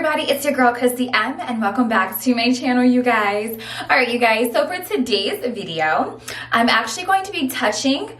everybody, it's your girl Chrissy M and welcome back to my channel, you guys. Alright you guys, so for today's video, I'm actually going to be touching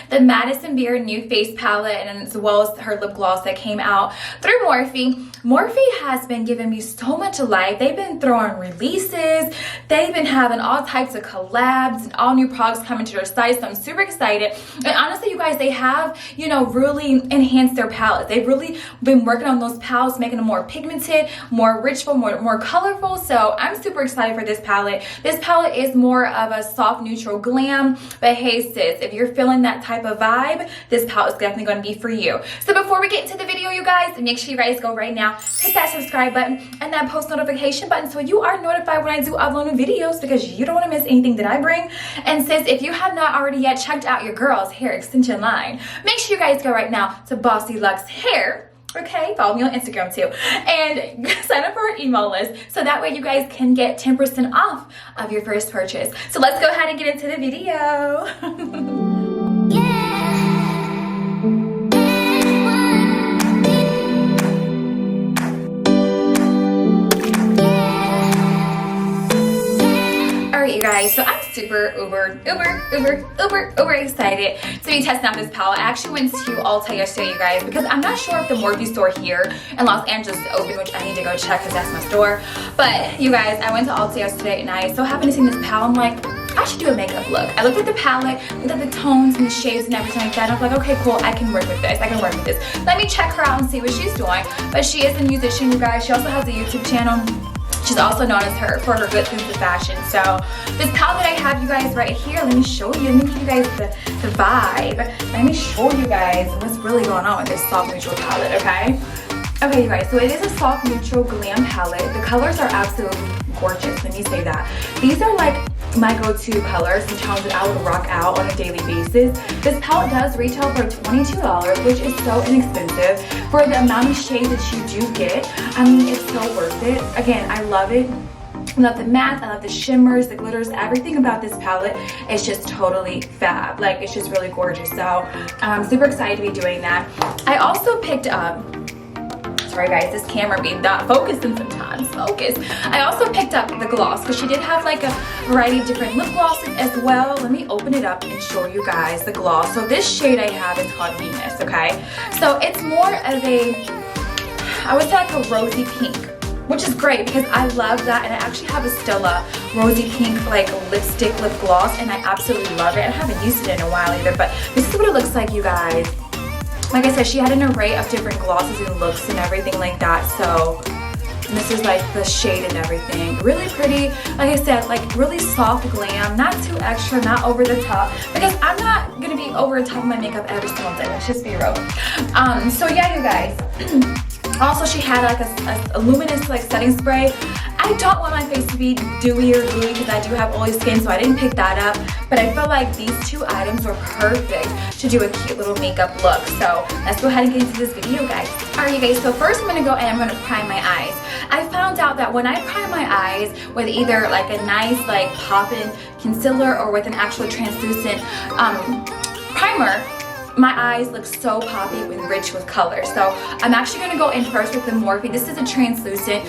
the Madison Beer new face palette, and as well as her lip gloss that came out through Morphe. Morphe has been giving me so much life. They've been throwing releases, they've been having all types of collabs and all new products coming to their site, so I'm super excited. And honestly you guys, they have, you know, really enhanced their palettes. They've really been working on those palettes, making them more pigmented, more richful, more colorful, so I'm super excited for this palette. This palette is more of a soft neutral glam, but hey sis, if you're feeling that type of vibe, this palette is definitely going to be for you. So before we get into the video, you guys, make sure you guys go right now, hit that subscribe button and that post notification button so you are notified when I do upload new videos, because you don't want to miss anything that I bring. And sis, if you have not already yet checked out your girl's hair extension line, make sure you guys go right now to BossyLuxe Hair. Okay, follow me on Instagram too, and sign up for our email list so that way you guys can get 10% off of your first purchase. So let's go ahead and get into the video. You guys, so I'm super uber excited to be testing out this palette. I actually went to Ulta yesterday, you guys, because I'm not sure if the Morphe store here in Los Angeles is open, which I need to go check because that's my store. But you guys, I went to Ulta yesterday and I so happened to see this palette. I'm like, I should do a makeup look. I looked at the palette, looked at the tones and the shades and everything like that. And I'm like, okay, cool, I can work with this. Let me check her out and see what she's doing. But she is a musician, you guys. She also has a YouTube channel. She's also known as for her good sense of fashion. So this palette that I have, you guys, right here, let me show you. Let me give you guys the vibe. Let me show you guys what's really going on with this soft neutral palette, okay? Okay, you guys, so it is a soft neutral glam palette. The colors are absolutely gorgeous, let me say that. These are like my go-to colors and tones that I would rock out on a daily basis. This palette does retail for $22, which is so inexpensive for the amount of shades that you do get. I mean, it's so worth it. Again, I love it. I love the matte, I love the shimmers, the glitters, everything about this palette is just totally fab. Like, it's just really gorgeous. So I'm super excited to be doing that. I also picked up, sorry guys, this camera being not focusing sometimes, focus. I also picked up the gloss because she did have like a variety of different lip glosses as well. Let me open it up and show you guys the gloss. So this shade I have is called Venus, okay? So it's more of a, I would say like a rosy pink, which is great because I love that. And I actually have a Stella rosy pink like lipstick lip gloss and I absolutely love it. I haven't used it in a while either, but this is what it looks like, you guys. Like I said, she had an array of different glosses and looks and everything like that. So this is like the shade and everything. Really pretty. Like I said, like really soft glam, not too extra, not over the top, because I'm not gonna be over the top of my makeup every single day. Let's just be real. So yeah, you guys. Also, she had like a luminous like setting spray. I don't want my face to be dewy or gluey because I do have oily skin, so I didn't pick that up. But I feel like these two items were perfect to do a cute little makeup look. So let's go ahead and get into this video, guys. Alright, you guys, so first I'm going to go and I'm going to prime my eyes. I found out that when I prime my eyes with either like a nice like pop-in concealer or with an actual translucent primer, my eyes look so poppy and rich with color. So I'm actually going to go in first with the Morphe. This is a translucent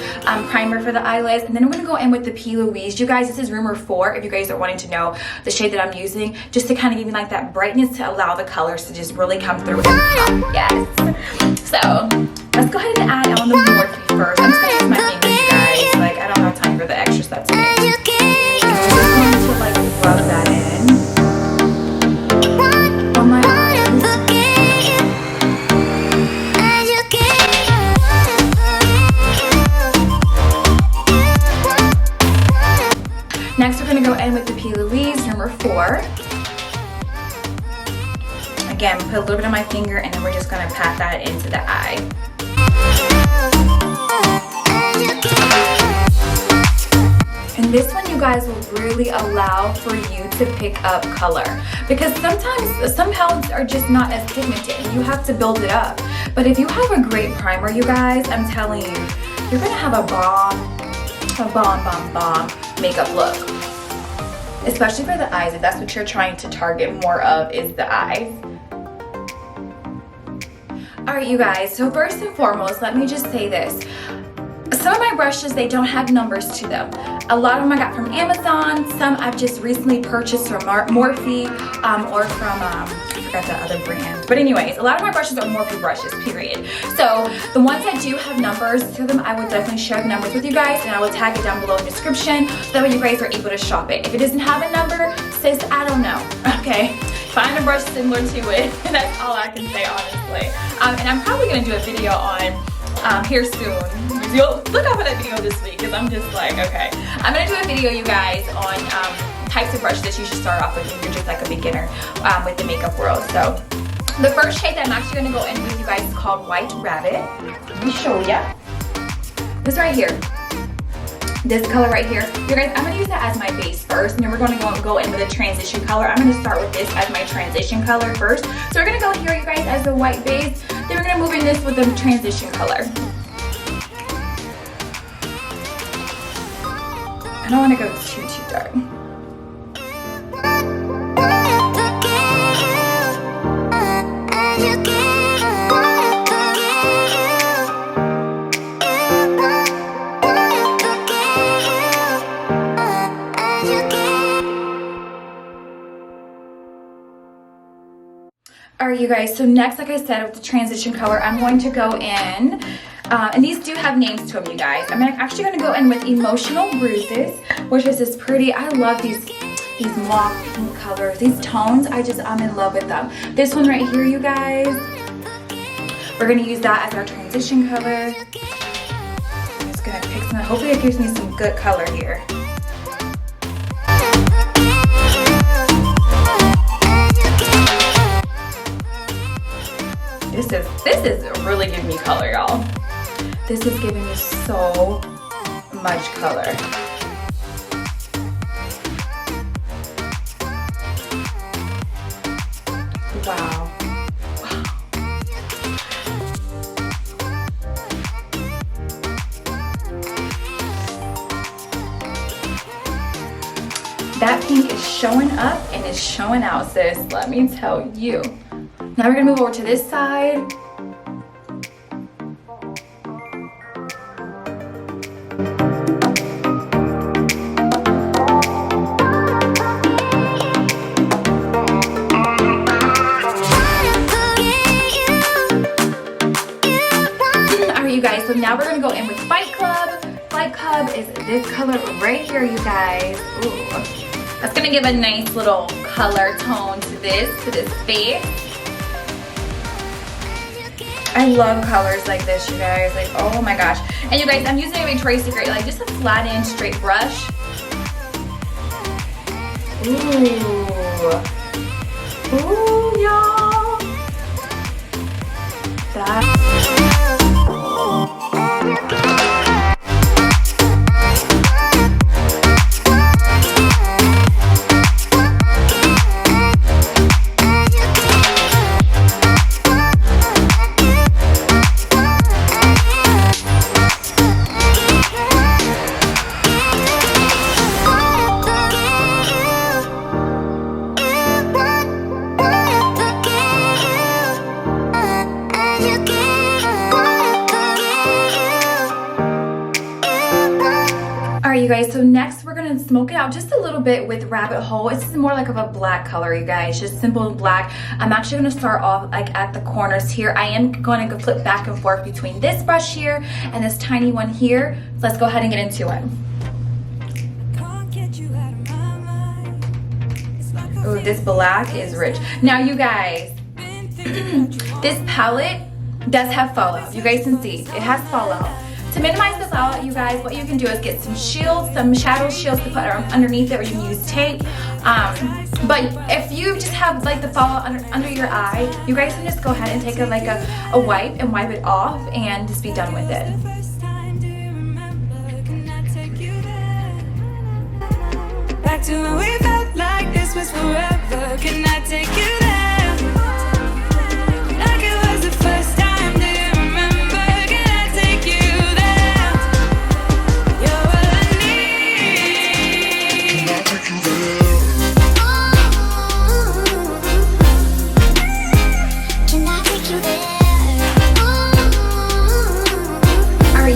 primer for the eyelids. And then I'm going to go in with the P. Louise. You guys, this is Rumor 4 if you guys are wanting to know the shade that I'm using. Just to kind of give me like that brightness to allow the colors to just really come through and pop. Yes. So let's go ahead and add on the Morphe first. I'm just going to use my fingers, you guys. Like, I don't have time for the extra stuff today. I'm just going to like rub that in on my eyes. Next, we're going to go in with the P. Louise number 4. Again, put a little bit on my finger and then we're just going to pat that into the eye. And this one, you guys, will really allow for you to pick up color. Because sometimes some palettes are just not as pigmented and you have to build it up. But if you have a great primer, you guys, I'm telling you, you're going to have a bomb makeup look. Especially for the eyes, if that's what you're trying to target more of, is the eyes. Alright you guys, so first and foremost, let me just say this. Some of my brushes, they don't have numbers to them. A lot of them I got from Amazon. Some I've just recently purchased from Morphe or from, I forgot the other brand. But anyways, a lot of my brushes are Morphe brushes, period. So the ones that do have numbers to them, I would definitely share the numbers with you guys, and I will tag it down below in the description so that way you guys are able to shop it. If it doesn't have a number, sis, I don't know, okay? Find a brush similar to it, and that's all I can say, honestly. And I'm probably gonna do a video on here soon. You'll look out for that video this week because I'm just like, okay. I'm gonna do a video, you guys, on types of brushes that you should start off with if you're just like a beginner with the makeup world. So the first shade that I'm actually gonna go in with you guys is called White Rabbit. Let me show ya. This right here. This color right here. You guys, I'm gonna use that as my base first, and then we're gonna go in with a transition color. I'm gonna start with this as my transition color first. So we're gonna go here, you guys, as the white base. Then we're gonna move in this with the transition color. I don't want to go too dark. Alright you guys, so next, like I said, with the transition color, I'm going to go in, and these do have names to them, you guys. I'm actually going to go in with Emotional Bruises, which is this pretty, I love these mauve pink colors, these tones, I'm in love with them. This one right here, you guys, we're going to use that as our transition color. I'm just going to pick some, hopefully it gives me some good color here. This is really giving me color, y'all. This is giving me so much color. Wow. That pink is showing up and it's showing out, sis. Let me tell you. Now we're gonna move over to this side. Alright you guys, so now we're gonna go in with Fight Club. Fight Club is this color right here, you guys. Ooh. That's gonna give a nice little color tone to this face. I love colors like this, you guys. Like, oh my gosh. And you guys, I'm using a Victoria's Secret, like just a flat end straight brush. Ooh. Ooh, y'all. Alright you guys, so next we're going to smoke it out just a little bit with Rabbit Hole. It's more like of a black color, you guys, just simple black. I'm actually going to start off like at the corners here. I am going to flip back and forth between this brush here and this tiny one here. So let's go ahead and get into it. Ooh, this black is rich. Now you guys, this palette does have fallout. You guys can see, it has fallout. To minimize the fallout, you guys, what you can do is get some shields, some shadow shields to put underneath it, or you can use tape. But if you just have like the fallout under your eye, you guys can just go ahead and take a wipe and wipe it off and just be done with it. Back to when we felt like this was forever. Can I take you there? Like it was the first time. Do you remember? Can I take you there? You're all I need. Can I take you there? Can I take you there?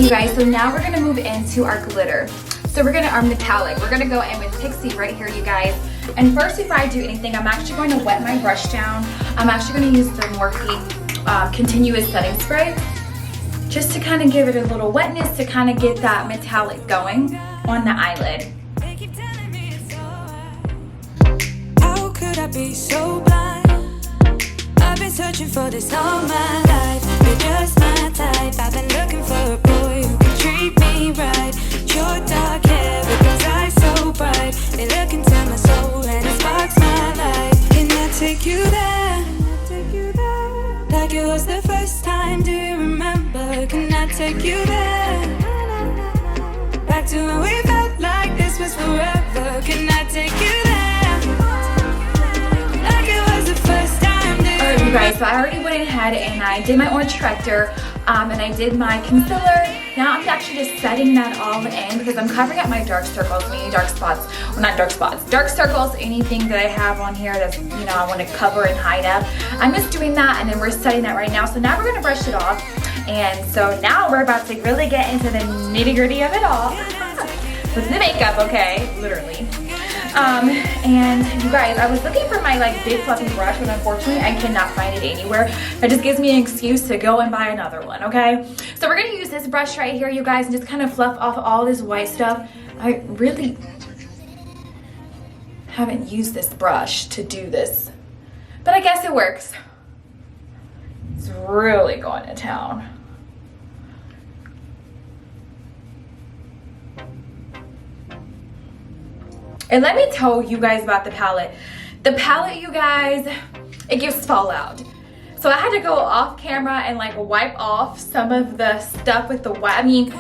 you guys, so now we're gonna move into our glitter. So we're gonna, our metallic, we're gonna go in with Pixi right here, you guys. And first, before I do anything, I'm actually going to wet my brush down. I'm actually gonna use the Morphe continuous setting spray, just to kind of give it a little wetness to kind of get that metallic going on the eyelid. How could I be so blind? I've been searching for this all my life. You're just my type. I've been looking for a boy who can treat me right. Your dark hair with those eyes so bright, they look into my soul and it sparks my life. Can I take you there? Like it was the first time, do you remember? Can I take you there? Back to when we felt like this was forever. Can I take you there? Like it was the first time, do you remember? Alright, you guys, so I already went ahead and I did my orange corrector, and I did my concealer. Now I'm actually just setting that all in because I'm covering up my dark circles, any dark spots, well not dark spots, dark circles, anything that I have on here that's, you know, I want to cover and hide up. I'm just doing that and then we're setting that right now. So now we're going to brush it off. And so now we're about to really get into the nitty gritty of it all. With the makeup, okay, literally. And you guys, I was looking for my like big fluffy brush, but unfortunately I cannot find it anywhere. That just gives me an excuse to go and buy another one, okay? So we're gonna use this brush right here, you guys, and just kind of fluff off all this white stuff. I really haven't used this brush to do this, but I guess it works. It's really going to town. And let me tell you guys about the palette. The palette, you guys, it gives fallout. So I had to go off camera and like wipe off some of the stuff with the white. I mean,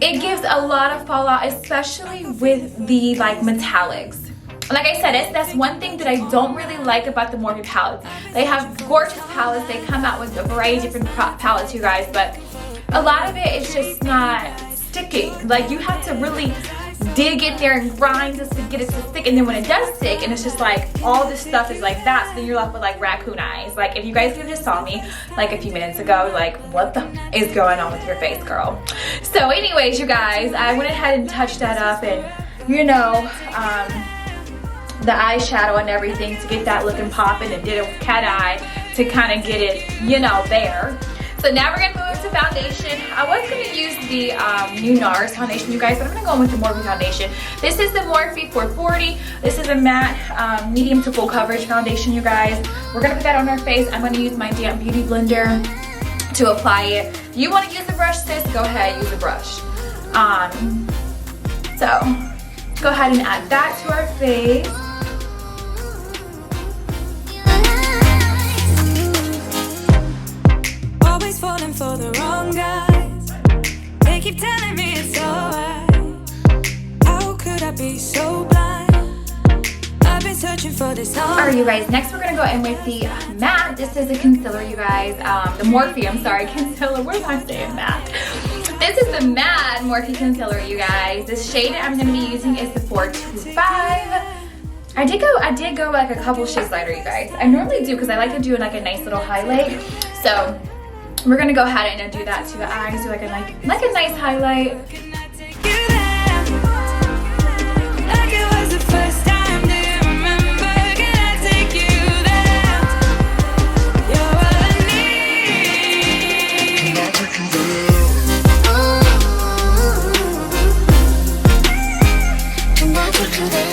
it gives a lot of fallout, especially with the like metallics. Like I said, that's one thing that I don't really like about the Morphe palettes. They have gorgeous palettes. They come out with a variety of different palettes, you guys, but a lot of it is just not sticking. Like you have to really dig in there and grind just to get it to stick, and then when it does stick and it's just like all this stuff is like that, so then you're left with like raccoon eyes. Like if you guys could just saw me like a few minutes ago, like what the is going on with your face, girl? So anyways, you guys, I went ahead and touched that up, and you know, the eyeshadow and everything to get that looking popping, and did a cat eye to kind of get it, you know, there. So now we're gonna move to foundation. I was gonna use the new NARS foundation, you guys, but I'm gonna go in with the Morphe foundation. This is the Morphe 440. This is a matte, medium to full coverage foundation, you guys. We're gonna put that on our face. I'm gonna use my damp beauty blender to apply it. If you wanna use a brush, sis, go ahead, use a brush. So, go ahead and add that to our face. Falling for the wrong guys. They keep telling me it's alright. How could I be so blind? I've been searching for this all. Alright, you guys, next we're gonna go in with the matte. This is a concealer, you guys. The Morphe, I'm sorry, concealer. What am I saying, matte? This is the matte Morphe concealer, you guys. This shade I'm gonna be using is the 425. I did go like a couple shades lighter, you guys. I normally do because I like to do like a nice little highlight. So we're gonna go ahead and do that to the eyes, do like a nice highlight.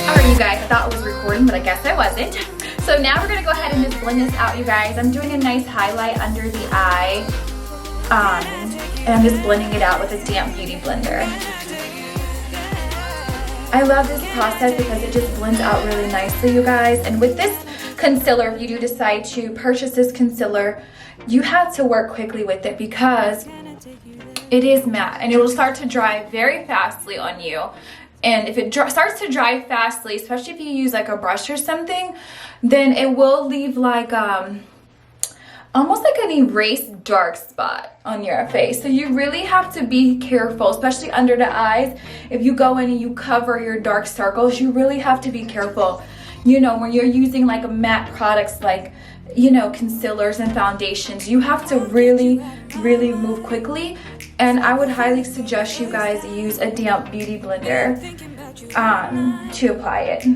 Alright, you guys, I thought it was recording, but I guess I wasn't. So now we're gonna go ahead and just blend this out, you guys. I'm doing a nice highlight under the eye, and I'm just blending it out with a damp beauty blender. I love this process because it just blends out really nicely, you guys. And with this concealer, if you do decide to purchase this concealer, you have to work quickly with it because it is matte and it will start to dry very fastly on you. And if it starts to dry fastly, especially if you use like a brush or something, then it will leave like almost like an erased dark spot on your face. So you really have to be careful, especially under the eyes. If you go in and you cover your dark circles, you really have to be careful. You know, when you're using like a matte products like you know, concealers and foundations, you have to really move quickly, and I would highly suggest you guys use a damp beauty blender to apply it.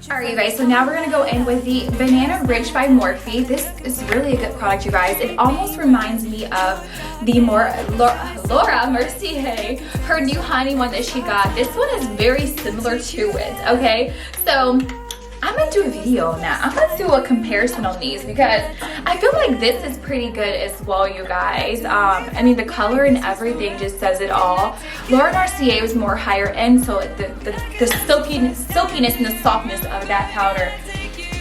Alright you guys, so now we're going to go in with the Banana Ridge by Morphe. This is really a good product, you guys. It almost reminds me of the Laura Mercier, her new honey one that she got. This one is very similar to it, okay? So I'm gonna do a video now. I'm gonna do a comparison on these because I feel like this is pretty good as well, you guys. I mean, the color and everything just says it all. Laura Mercier was more higher end, so the silkiness and the softness of that powder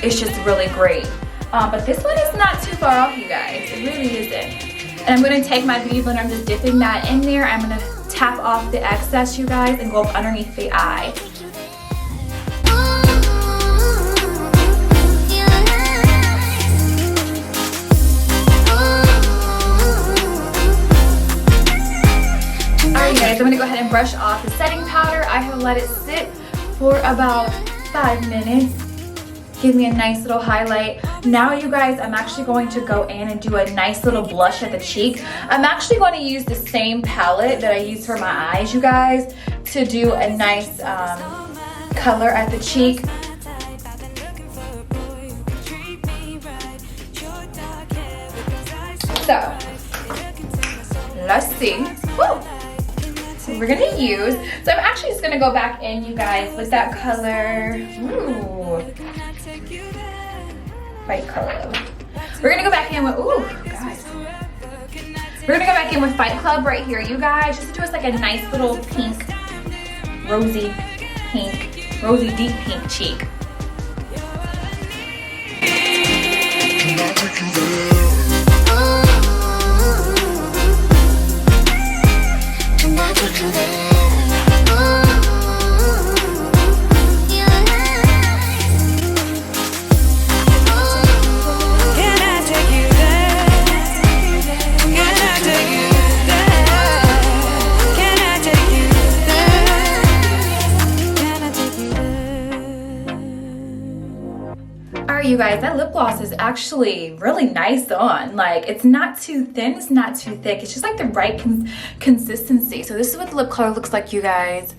is just really great. But this one is not too far off, you guys. It really isn't. And I'm gonna take my beauty blender, I'm just dipping that in there. I'm gonna tap off the excess, you guys, and go up underneath the eye. Alright guys, I'm going to go ahead and brush off the setting powder. I have let it sit for about 5 minutes. Give me a nice little highlight. Now you guys, I'm actually going to go in and do a nice little blush at the cheek. I'm actually going to use the same palette that I use for my eyes, you guys, to do a nice color at the cheek. So, let's see. Woo! So we're gonna use, so I'm actually just gonna go back in, you guys, with that color. Ooh, white color. We're gonna go back in with, ooh, guys. We're gonna go back in with Fight Club right here, you guys, just to do us like a nice little pink, rosy deep pink cheek. You guys, that lip gloss is actually really nice on. Like, it's not too thin, it's not too thick, it's just like the right consistency. So this is what the lip color looks like, you guys.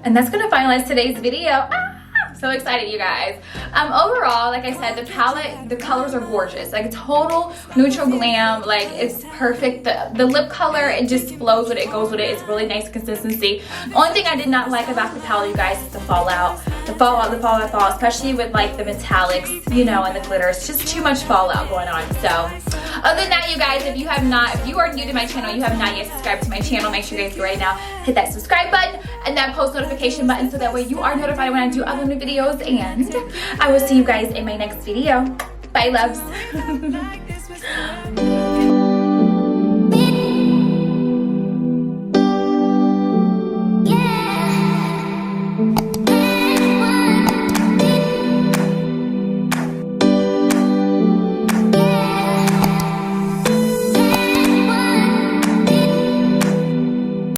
And that's gonna finalize today's video. I'm so excited, you guys. Overall, like I said, the palette, the colors are gorgeous. Like, total neutral glam. Like, it's perfect. The lip color, it just flows with it, goes with it. It's really nice consistency. The only thing I did not like about the palette, you guys, is the fallout, especially with like the metallics, you know, and the glitter. It's just too much fallout going on. So other than that, you guys, if you are new to my channel, you have not yet subscribed to my channel, make sure you guys go right now, hit that subscribe button and that post notification button so that way you are notified when I do other new videos. And I will see you guys in my next video. Bye, loves.